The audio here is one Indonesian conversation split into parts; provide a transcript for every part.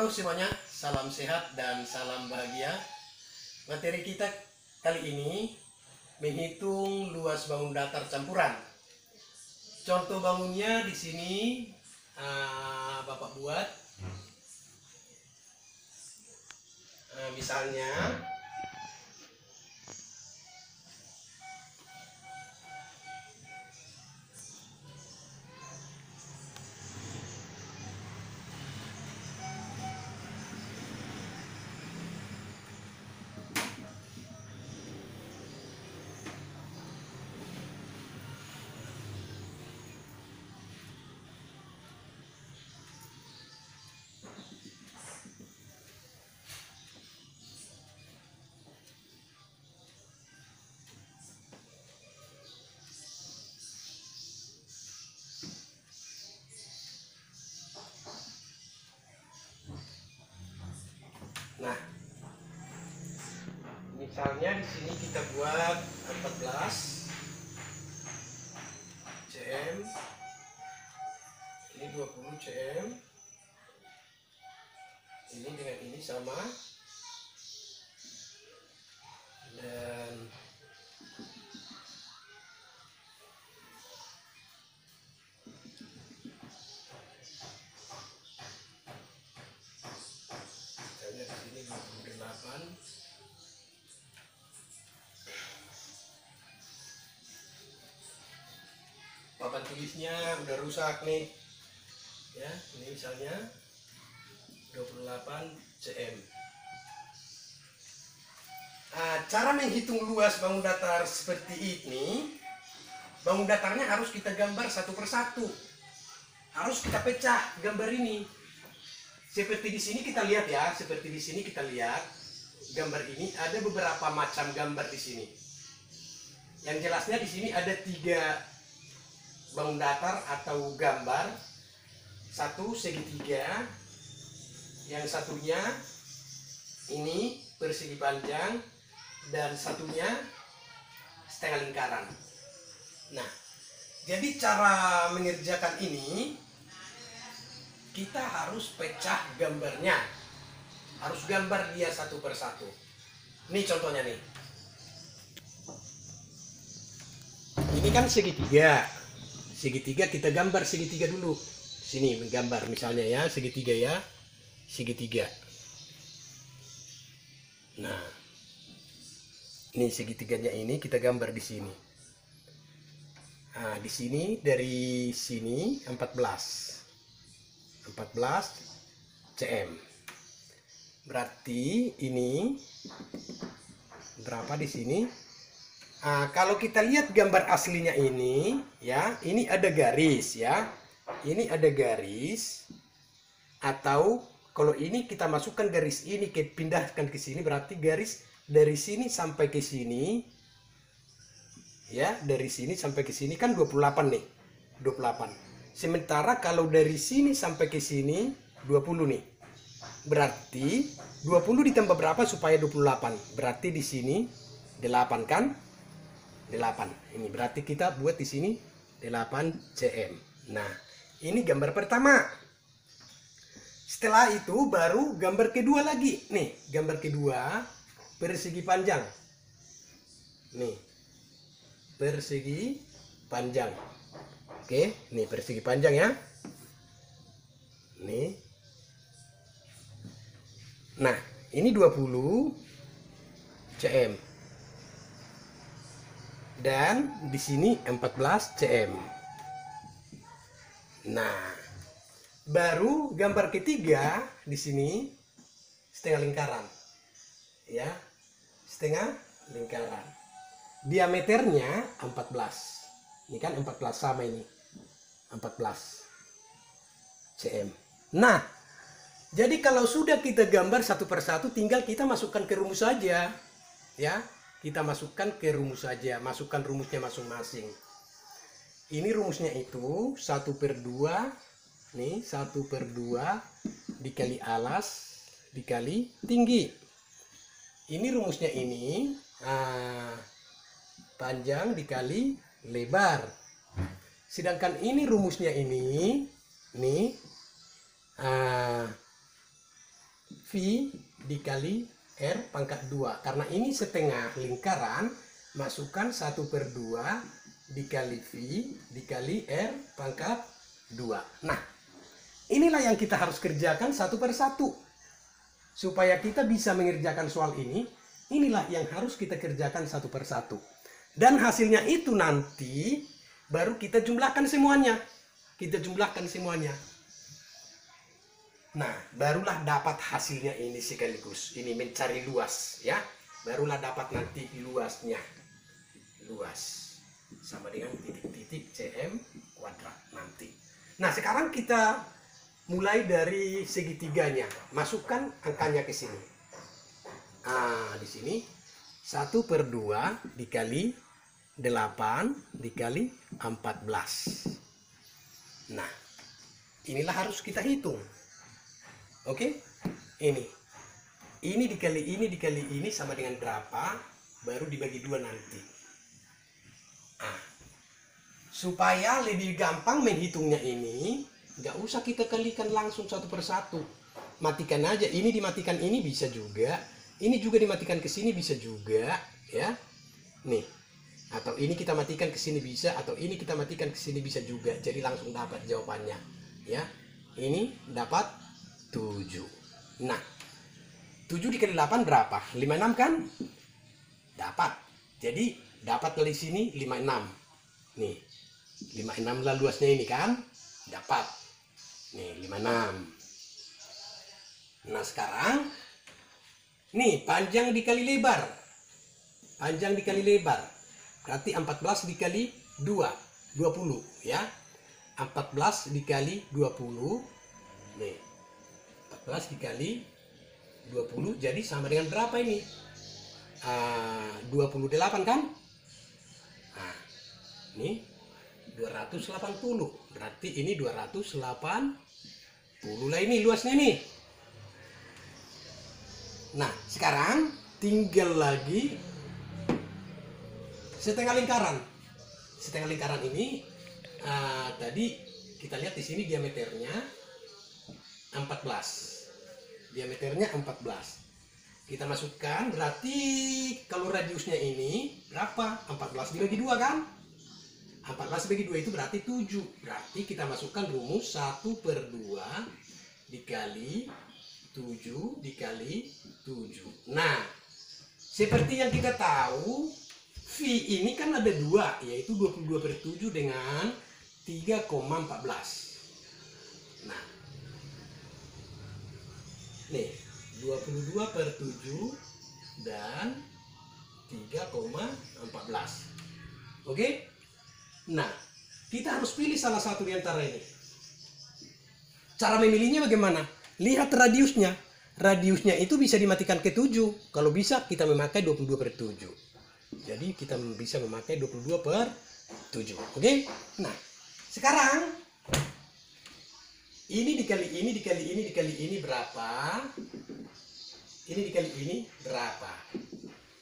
Halo semuanya, salam sehat dan salam bahagia. Materi kita kali ini menghitung luas bangun datar campuran. Contoh bangunnya di sini Bapak buat. Misalnya misalnya di sini kita buat 14 cm, ini 20 cm, ini dengan ini sama, dan misalnya di sini 28. Papan tulisnya udah rusak nih ya, ini misalnya 28 cm. Cara menghitung luas bangun datar seperti ini, bangun datarnya harus kita gambar satu persatu, harus kita pecah gambar ini. Seperti di sini kita lihat ya, seperti di sini kita lihat gambar ini ada beberapa macam gambar di sini. Yang jelasnya di sini ada 3 bangun datar atau gambar, satu segitiga, yang satunya ini persegi panjang, dan satunya setengah lingkaran. Nah, jadi cara mengerjakan ini kita harus pecah gambarnya, harus gambar dia satu persatu. Ini contohnya nih, ini kan segitiga. Segitiga kita gambar segitiga dulu. Sini menggambar misalnya ya, segitiga ya. Segitiga. Nah. Ini segitiganya ini kita gambar di sini. Nah, di sini dari sini 14 cm. Berarti ini berapa di sini? Kalau kita lihat gambar aslinya ini, ya, ini ada garis, ya, ini ada garis, atau kalau ini kita masukkan garis ini, kita pindahkan ke sini, berarti garis dari sini sampai ke sini, ya, dari sini sampai ke sini kan 28 nih, 28. Sementara kalau dari sini sampai ke sini 20 nih, berarti 20 ditambah berapa supaya 28? Berarti di sini 8 kan? 8. Ini berarti kita buat di sini 8 cm. Nah, ini gambar pertama. Setelah itu baru gambar kedua lagi. Nih, gambar kedua persegi panjang. Nih. Persegi panjang. Oke, nih persegi panjang ya. Nih. Nah, ini 20 cm. Dan di sini 14 cm. Nah, baru gambar ketiga di sini setengah lingkaran. Ya. Setengah lingkaran. Diameternya 14. Ini kan 14 sama ini. 14 cm. Nah, jadi kalau sudah kita gambar satu persatu, tinggal kita masukkan ke rumus saja. Ya. Kita masukkan ke rumus saja, masukkan rumusnya masing-masing. Ini rumusnya itu 1/2, nih 1/2 dikali alas dikali tinggi. Ini rumusnya ini panjang dikali lebar. Sedangkan ini rumusnya ini, nih dikali R pangkat 2. Karena ini setengah lingkaran, masukkan 1/2 dikali V dikali R pangkat 2. Nah, inilah yang kita harus kerjakan satu per satu. Supaya kita bisa mengerjakan soal ini, inilah yang harus kita kerjakan satu per satu. Dan hasilnya itu nanti baru kita jumlahkan semuanya. Kita jumlahkan semuanya. Nah, barulah dapat hasilnya ini sekaligus. Ini mencari luas, ya. Barulah dapat nanti luasnya. Luas sama dengan titik-titik cm kuadrat nanti. Nah, sekarang kita mulai dari segitiganya. Masukkan angkanya ke sini. Nah, di sini 1/2 dikali 8 dikali 14. Nah, inilah harus kita hitung. Oke, ini dikali ini sama dengan berapa, baru dibagi 2 nanti. Supaya lebih gampang menghitungnya ini, nggak usah kita kalikan langsung satu per satu. Matikan aja, ini dimatikan ini bisa juga, ini juga dimatikan ke sini bisa juga, ya. Nih, atau ini kita matikan ke sini bisa, atau ini kita matikan ke sini bisa juga. Jadi langsung dapat jawabannya, ya. Ini dapat 7. Nah, 7 dikali 8 berapa? 56 kan? Dapat. Jadi dapat dari sini 56. Nih, 56 lah luasnya ini kan? Dapat. Nih, 56. Nah, sekarang nih, panjang dikali lebar. Panjang dikali lebar. Berarti 14 dikali 2, 20, ya. 14 dikali 20. Nih, 14 dikali 20 jadi sama dengan berapa ini? 28 kan? Nah, ini 280. Berarti ini 280 lah ini luasnya nih. Nah, sekarang tinggal lagi setengah lingkaran. Setengah lingkaran ini tadi kita lihat di sini diameternya 14. Diameternya 14. Kita masukkan, berarti kalau radiusnya ini berapa? 14 dibagi 2 kan? 14 dibagi 2 itu berarti 7. Berarti kita masukkan rumus 1/2 dikali 7 dikali 7. Nah, seperti yang kita tahu, V ini kan ada 2, yaitu 22/7 dengan 3,14. Nah, nih, 22/7 dan 3,14. Oke? Nah, kita harus pilih salah satu di antara ini. Cara memilihnya bagaimana? Lihat radiusnya. Radiusnya itu bisa dimatikan ke 7. Kalau bisa, kita memakai 22/7. Jadi, kita bisa memakai 22/7. Oke? Nah, sekarang ini dikali ini dikali ini dikali ini berapa? Ini dikali ini berapa?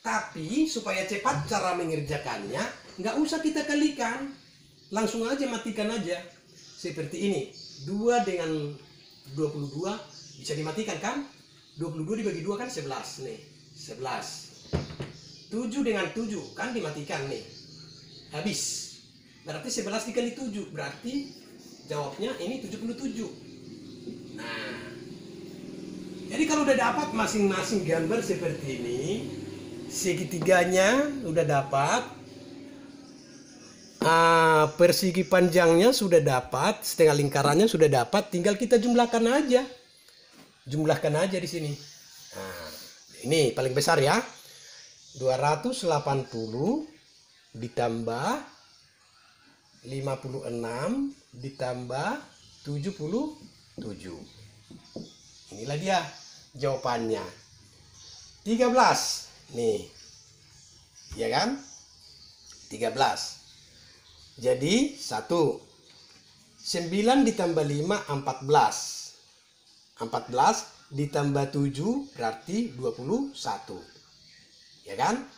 Tapi supaya cepat cara mengerjakannya, nggak usah kita kalikan, langsung aja matikan aja. Seperti ini, 2 dengan 22 bisa dimatikan kan? 22 dibagi 2 kan 11 nih, 11. 7 dengan 7 kan dimatikan nih, habis. Berarti 11 dikali 7, berarti jawabnya ini 77. Nah, jadi kalau udah dapat masing-masing gambar seperti ini, segitiganya udah dapat, persegi panjangnya sudah dapat, setengah lingkarannya sudah dapat, tinggal kita jumlahkan aja. Jumlahkan aja di sini. Nah, ini paling besar ya. 280 ditambah 56 ditambah 77. Inilah dia jawabannya. 13. Nih. Ya kan? 13. Jadi 1. 9 ditambah 5 14. 14 ditambah 7 berarti 21. Ya kan?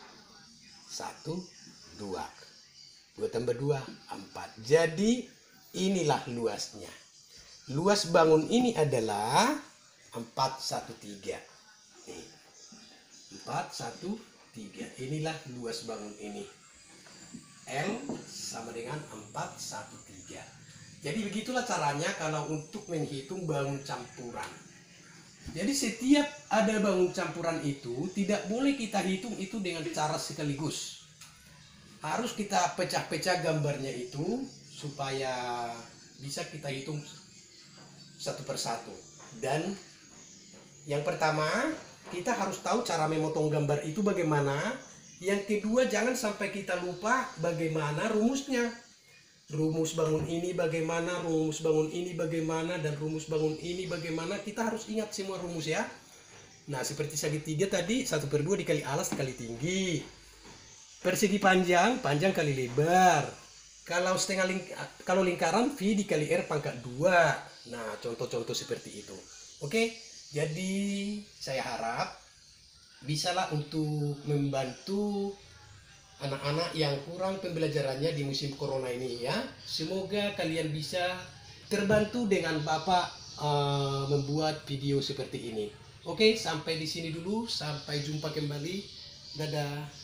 1 2. 2 tambah 2 4. Jadi inilah luasnya. Luas bangun ini adalah 413. Nih, 413. Inilah luas bangun ini. L sama dengan 413. Jadi begitulah caranya kalau untuk menghitung bangun campuran. Jadi setiap ada bangun campuran itu tidak boleh kita hitung itu dengan cara sekaligus. Harus kita pecah-pecah gambarnya itu supaya bisa kita hitung satu persatu. Dan yang pertama, kita harus tahu cara memotong gambar itu bagaimana. Yang kedua, jangan sampai kita lupa bagaimana rumusnya. Rumus bangun ini bagaimana, rumus bangun ini bagaimana, dan rumus bangun ini bagaimana. Kita harus ingat semua rumus ya. Nah, seperti segitiga tadi, 1/2 dikali alas dikali tinggi. Persegi panjang, panjang kali lebar. Kalau kalau lingkaran, V dikali R pangkat 2. Nah, contoh-contoh seperti itu. Oke, jadi saya harap bisalah untuk membantu anak-anak yang kurang pembelajarannya di musim corona ini ya. Semoga kalian bisa terbantu dengan Bapak membuat video seperti ini. Oke, sampai di sini dulu. Sampai jumpa kembali. Dadah.